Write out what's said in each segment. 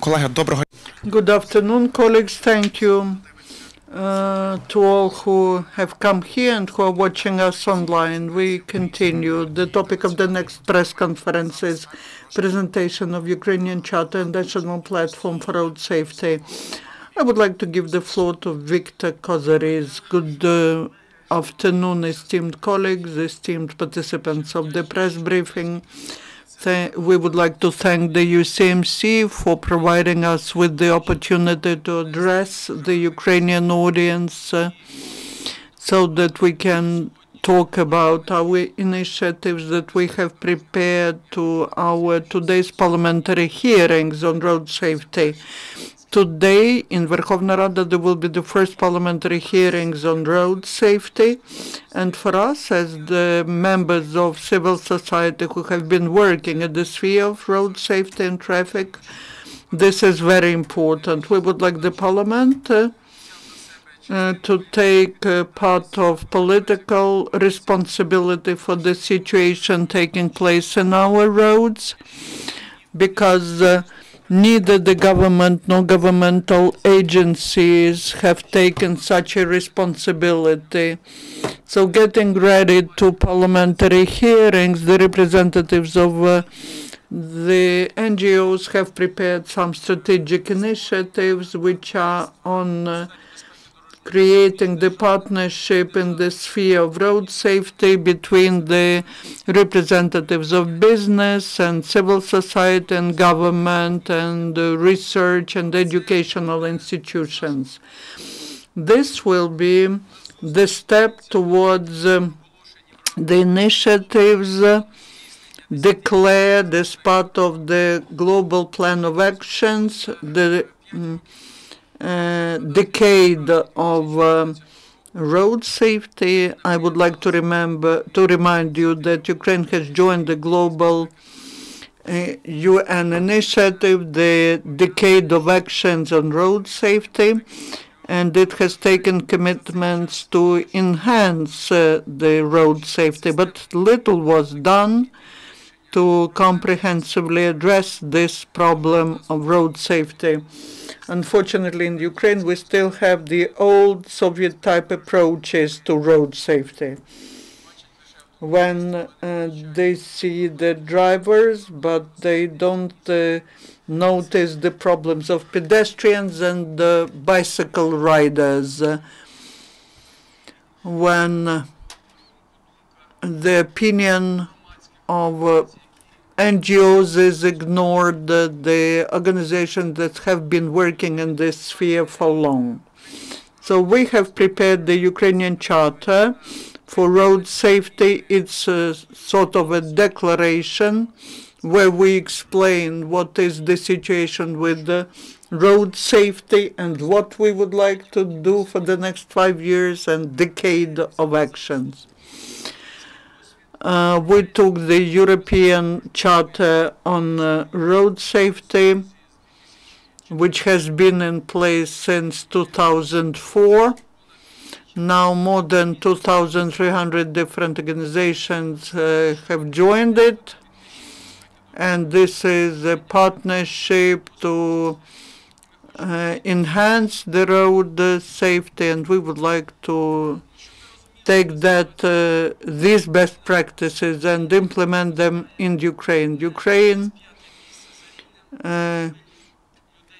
Good afternoon, colleagues. Thank you to all who have come here and who are watching us online. We continue. The topic of the next press conference is presentation of Ukrainian Charter and National Platform for Road Safety. I would like to give the floor to Viktor Kozoriz. Good afternoon, esteemed colleagues, esteemed participants of the press briefing. We would like to thank the UCMC for providing us with the opportunity to address the Ukrainian audience so that we can talk about our initiatives that we have prepared to our today's parliamentary hearings on road safety. Today in Verkhovna Rada there will be the first parliamentary hearings on road safety, and for us as the members of civil society who have been working in the sphere of road safety and traffic, this is very important. We would like the parliament to take part of political responsibility for the situation taking place in our roads, because neither the government nor governmental agencies have taken such a responsibility. So getting ready to parliamentary hearings, the representatives of the NGOs have prepared some strategic initiatives which are on creating the partnership in the sphere of road safety between the representatives of business and civil society and government and research and educational institutions. This will be the step towards the initiatives declared as part of the global plan of actions, the decade of road safety. I would like to remind you that Ukraine has joined the global UN initiative, the decade of actions on road safety, and it has taken commitments to enhance the road safety, but little was done to comprehensively address this problem of road safety. Unfortunately, in Ukraine, we still have the old Soviet-type approaches to road safety. When they see the drivers, but they don't notice the problems of pedestrians and bicycle riders. When the opinion of NGOs is ignored, the organizations that have been working in this sphere for long. So we have prepared the Ukrainian Charter for road safety. It's a sort of a declaration where we explain what is the situation with the road safety and what we would like to do for the next 5 years and decade of actions. We took the European Charter on road safety, which has been in place since 2004. Now more than 2,300 different organizations have joined it, and this is a partnership to enhance the road safety, and we would like to take these best practices and implement them in Ukraine. Ukraine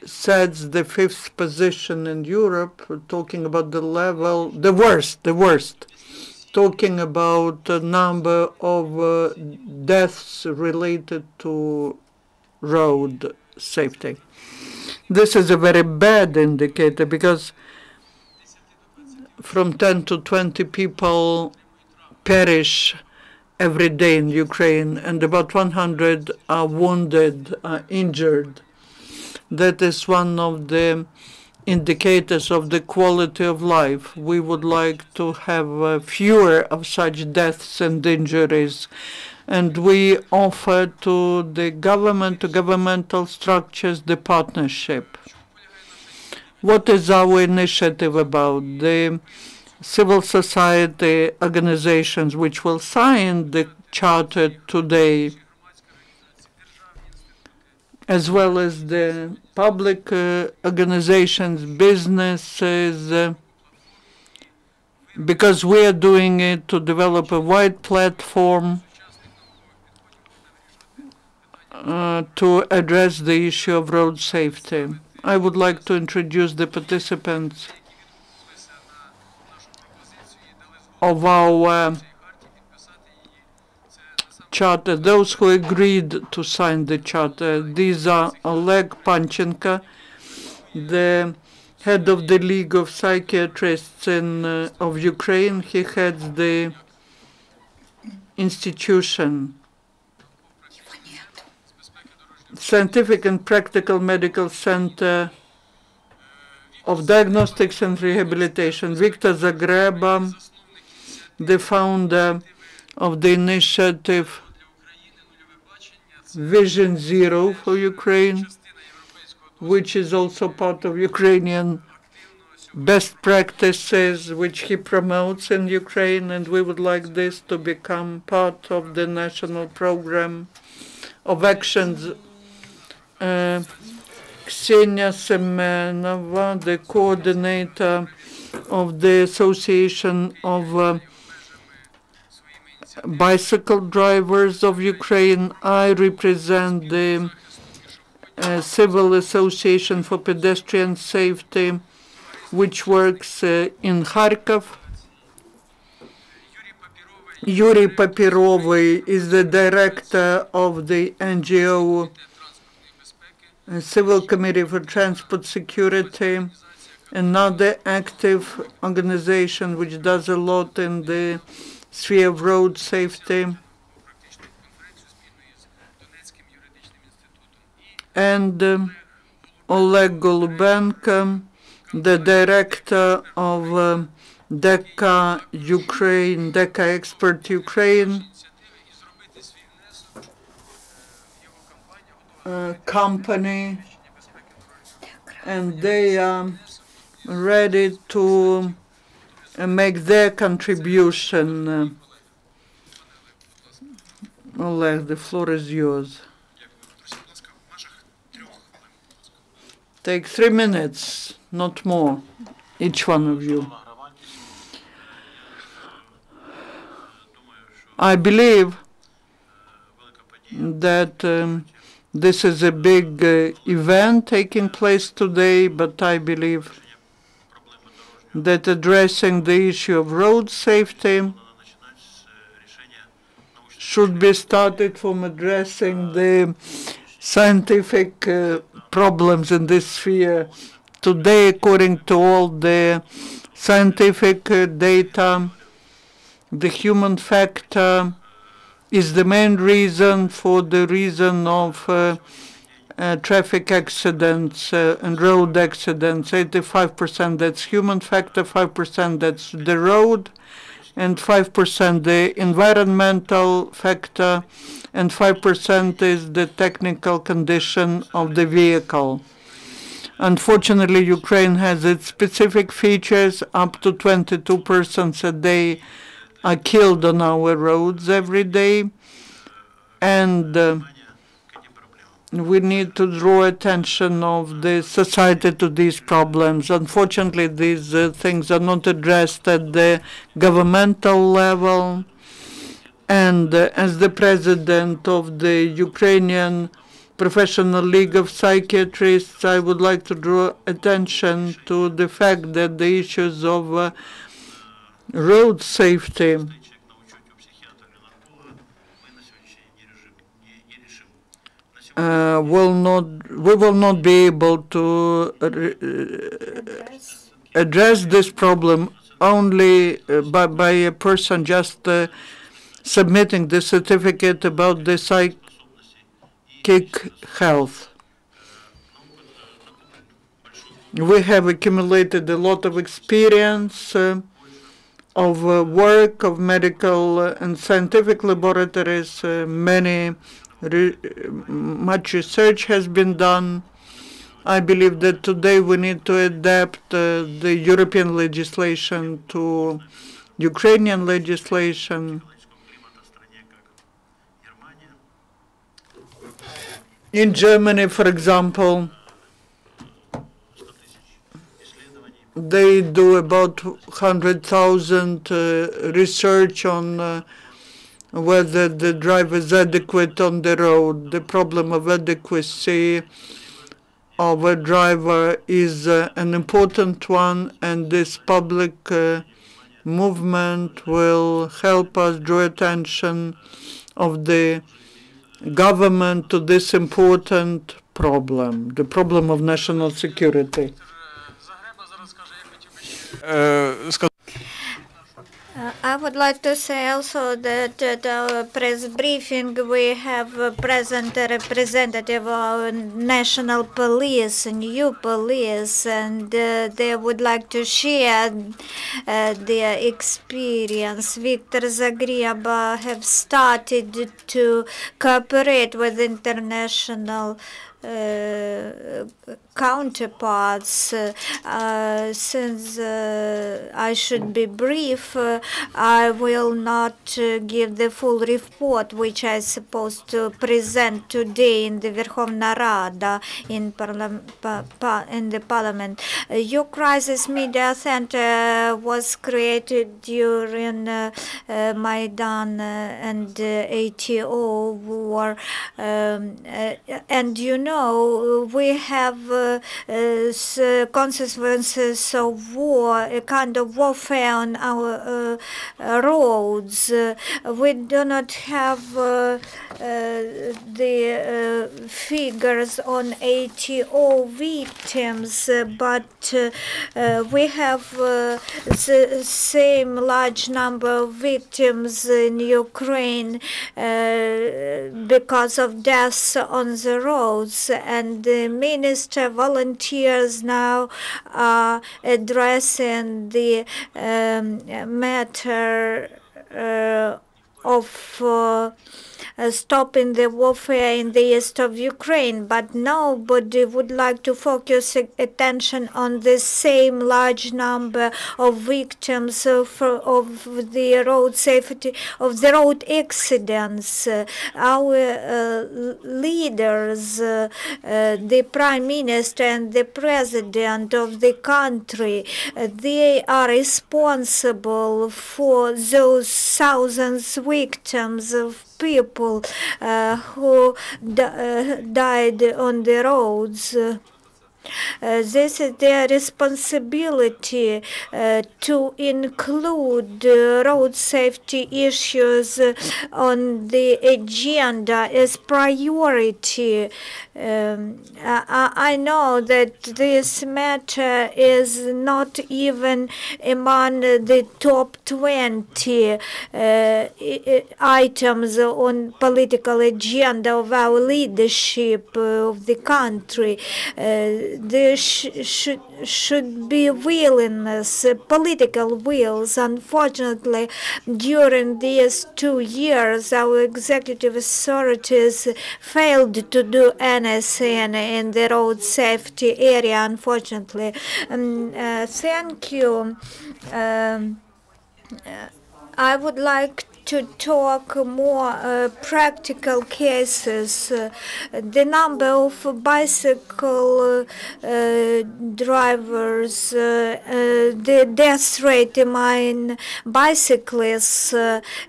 sets the 5th position in Europe, talking about the level, the worst, talking about the number of deaths related to road safety. This is a very bad indicator because from 10 to 20 people perish every day in Ukraine, and about 100 are wounded, injured. That is one of the indicators of the quality of life. We would like to have fewer of such deaths and injuries, and we offer to the government, to governmental structures, the partnership. What is our initiative about? The civil society organizations which will sign the charter today as well as the public organizations, businesses, because we are doing it to develop a wide platform to address the issue of road safety. I would like to introduce the participants of our charter, those who agreed to sign the charter. These are Oleh Panchenko, the head of the League of Psychiatrists of Ukraine. He heads the institution, Scientific and Practical Medical Center of Diagnostics and Rehabilitation. Viktor Kozoriz, the founder of the initiative Vision Zero for Ukraine, which is also part of Ukrainian best practices which he promotes in Ukraine, and we would like this to become part of the national program of actions. Ksenia Semenova, the coordinator of the Association of Bicycle Drivers of Ukraine. I represent the Civil Association for Pedestrians Safety, which works in Kharkiv. Yuriy Papirovyi is the director of the NGO Civil Committee for Transport Security, another active organization which does a lot in the sphere of road safety, and Oleh Holubchenko, the director of DEKRA-Ukraine, DEKRA Expert Ukraine company, and they are ready to make their contribution. Oleh, the floor is yours. Take 3 minutes, not more, each one of you. I believe that this is a big event taking place today, but I believe that addressing the issue of road safety should be started from addressing the scientific problems in this sphere. Today, according to all the scientific data, the human factor is the main reason for the reason of traffic accidents and road accidents. 85% that's human factor, 5% that's the road, and 5% the environmental factor, and 5% is the technical condition of the vehicle. Unfortunately, Ukraine has its specific features. Up to 22 persons a day are killed on our roads every day, and we need to draw attention of the society to these problems. Unfortunately, these things are not addressed at the governmental level, and as the president of the Ukrainian Professional League of Psychiatrists, I would like to draw attention to the fact that the issues of road safety we will not be able to address this problem only by a person just submitting the certificate about the psychic health. We have accumulated a lot of experience of work of medical and scientific laboratories. Much research has been done. I believe that today we need to adapt the European legislation to Ukrainian legislation. In Germany, for example, they do about 100,000 research on whether the driver is adequate on the road. The problem of adequacy of a driver is an important one, and this public movement will help us draw attention of the government to this important problem, the problem of national security. I would like to say also that at our press briefing we have present a representative of our national police, new police, and they would like to share their experience. Viktor Zagriaba have started to cooperate with international counterparts. Since I should be brief, I will not give the full report which I supposed to present today in the Verkhovna Rada in the parliament. Your Crisis Media Center was created during Maidan and ATO war, and you know we have consequences of war, a kind of warfare on our roads. We do not have the figures on ATO victims, but we have the same large number of victims in Ukraine because of deaths on the roads, and the minister volunteers now are addressing the matter of stopping the warfare in the east of Ukraine, but nobody would like to focus attention on the same large number of victims of the road safety, of the road accidents. Our leaders, the Prime Minister and the President of the country, they are responsible for those thousands victims of people who died on the roads. This is their responsibility to include road safety issues on the agenda as priority. I know that this matter is not even among the top 20 items on political agenda of our leadership of the country. There should be willingness, political wills. Unfortunately, during these 2 years, our executive authorities failed to do anything in the road safety area, unfortunately. Thank you. I would like to talk more practical cases. The number of bicycle drivers, the death rate among bicyclists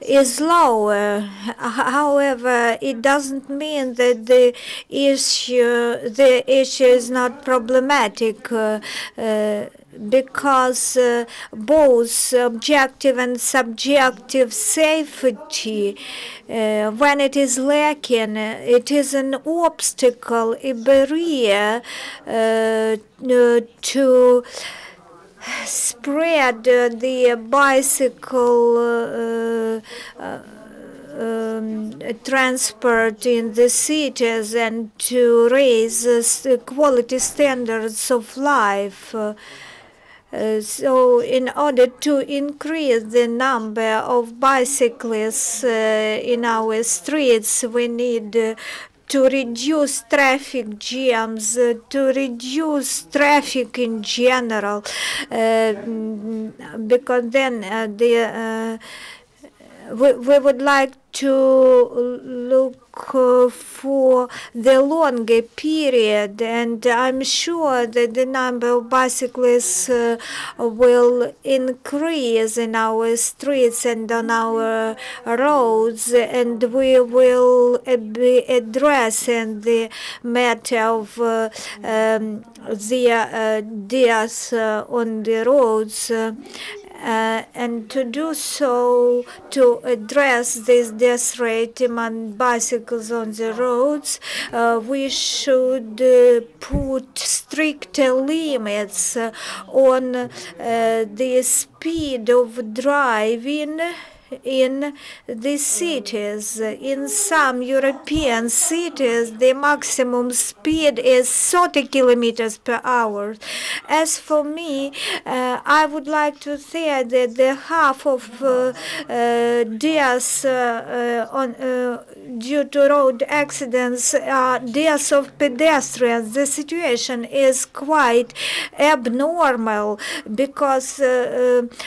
is lower. However, it doesn't mean that the issue is not problematic. Because both objective and subjective safety, when it is lacking, it is an obstacle, a barrier to spread the bicycle transport in the cities and to raise quality standards of life. So in order to increase the number of bicyclists in our streets, we need to reduce traffic jams, to reduce traffic in general, because then we would like to look for the longer period, and I'm sure that the number of bicyclists will increase in our streets and on our roads, and we will be addressing the matter of the deaths on the roads. And to do so, to address this death rate among bicycles on the roads, we should put stricter limits on the speed of driving in the cities. In some European cities, the maximum speed is 30 kilometers per hour. As for me, I would like to say that the half of deaths due to road accidents are deaths of pedestrians. The situation is quite abnormal because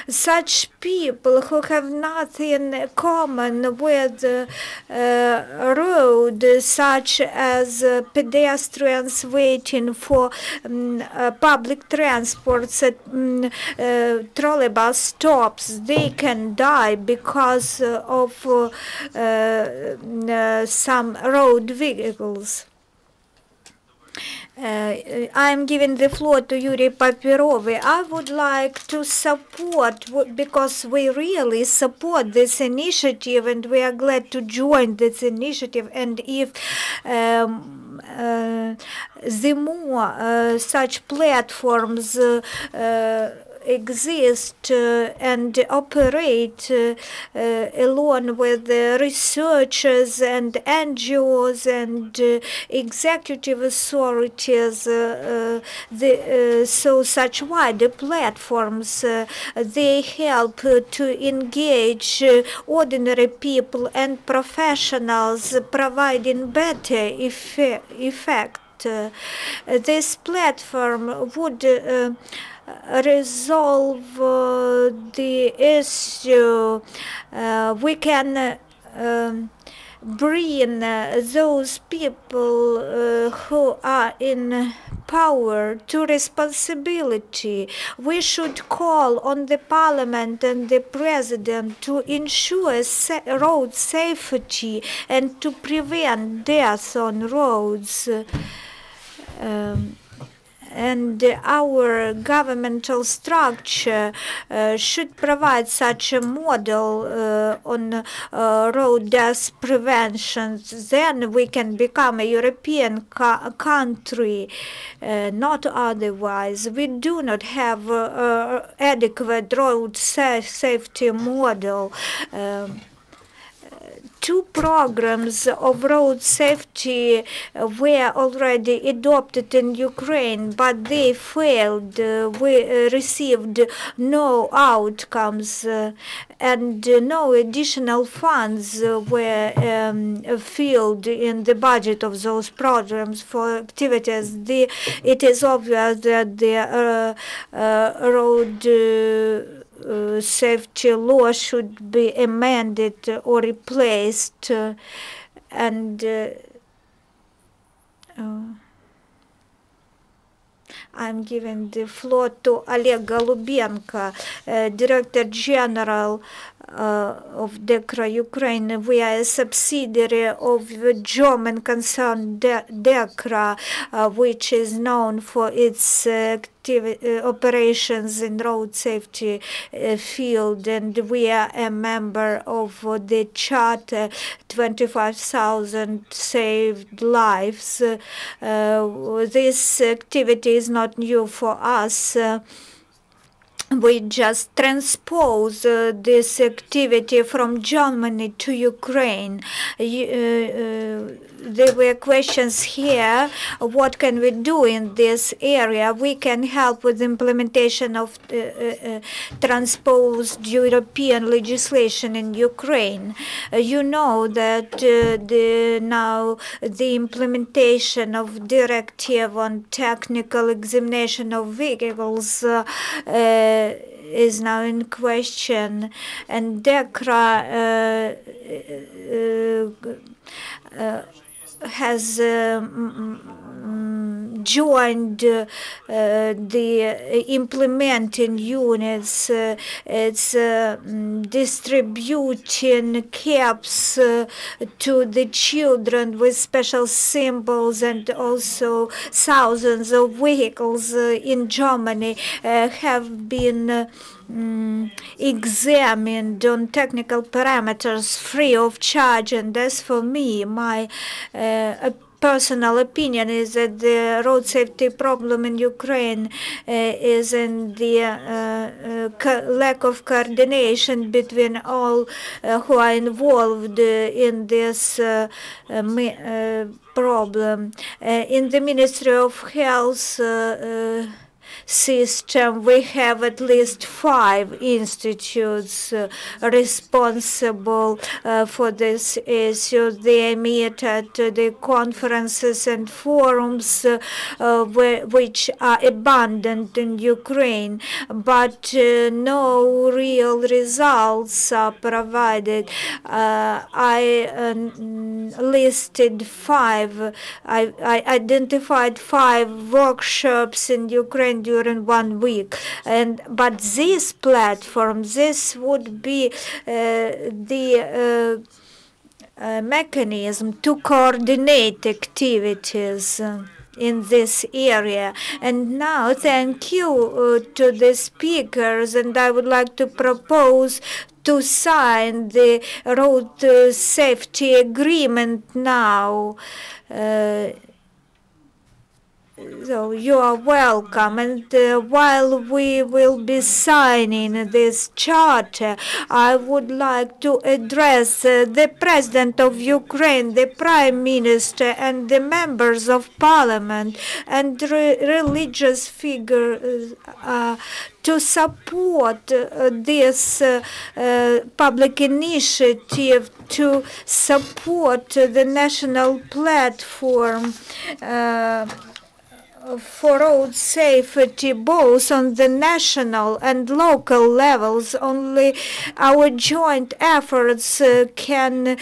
such people who have nothing common with road, such as pedestrians waiting for public transports at trolleybus stops, they can die because of some road vehicles. I'm giving the floor to Yuriy Papirovyi. I would like to support, because we really support this initiative and we are glad to join this initiative. And if the more such platforms exist and operate along with researchers and NGOs and executive authorities, so such wider platforms, they help to engage ordinary people and professionals, providing better effect. This platform would resolve the issue. We can bring those people who are in power to responsibility. We should call on the parliament and the president to ensure road safety and to prevent deaths on roads. And our governmental structure should provide such a model on road death prevention. Then we can become a European country, not otherwise. We do not have adequate road safety model. Two programs of road safety were already adopted in Ukraine, but they failed. We received no outcomes, and no additional funds were filled in the budget of those programs for activities. It is obvious that the road safety law should be amended or replaced, and I'm giving the floor to Oleh Holubchenko, Director General of DEKRA-Ukraine. We are a subsidiary of the German concern DEKRA, which is known for its operations in road safety field, and we are a member of the Charter 25,000 Saved Lives. This activity is not new for us. We just transpose this activity from Germany to Ukraine. There were questions here, what can we do in this area? We can help with implementation of transposed European legislation in Ukraine. You know that now the implementation of directive on technical examination of vehicles is now in question, and DEKRA has joined the implementing units. It's distributing caps to the children with special symbols, and also thousands of vehicles in Germany have been examined on technical parameters free of charge. And as for me, my personal opinion is that the road safety problem in Ukraine is in the lack of coordination between all who are involved in this problem. In the Ministry of Health system, we have at least 5 institutes responsible for this issue. They meet at the conferences and forums which are abundant in Ukraine, but no real results are provided. I listed 5. I identified 5 workshops in Ukraine during 1 week, but this platform, this would be the mechanism to coordinate activities in this area. And now, thank you to the speakers, and I would like to propose to sign the road safety agreement now. So you are welcome, and while we will be signing this charter, I would like to address the President of Ukraine, the Prime Minister, and the members of Parliament and religious figures to support this public initiative, to support the national platform for road safety, both on the national and local levels. Only our joint efforts can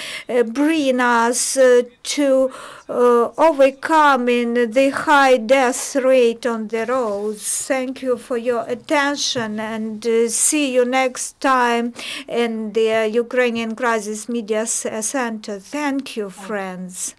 bring us to overcoming the high death rate on the roads. Thank you for your attention, and see you next time in the Ukrainian Crisis Media Center. Thank you, friends.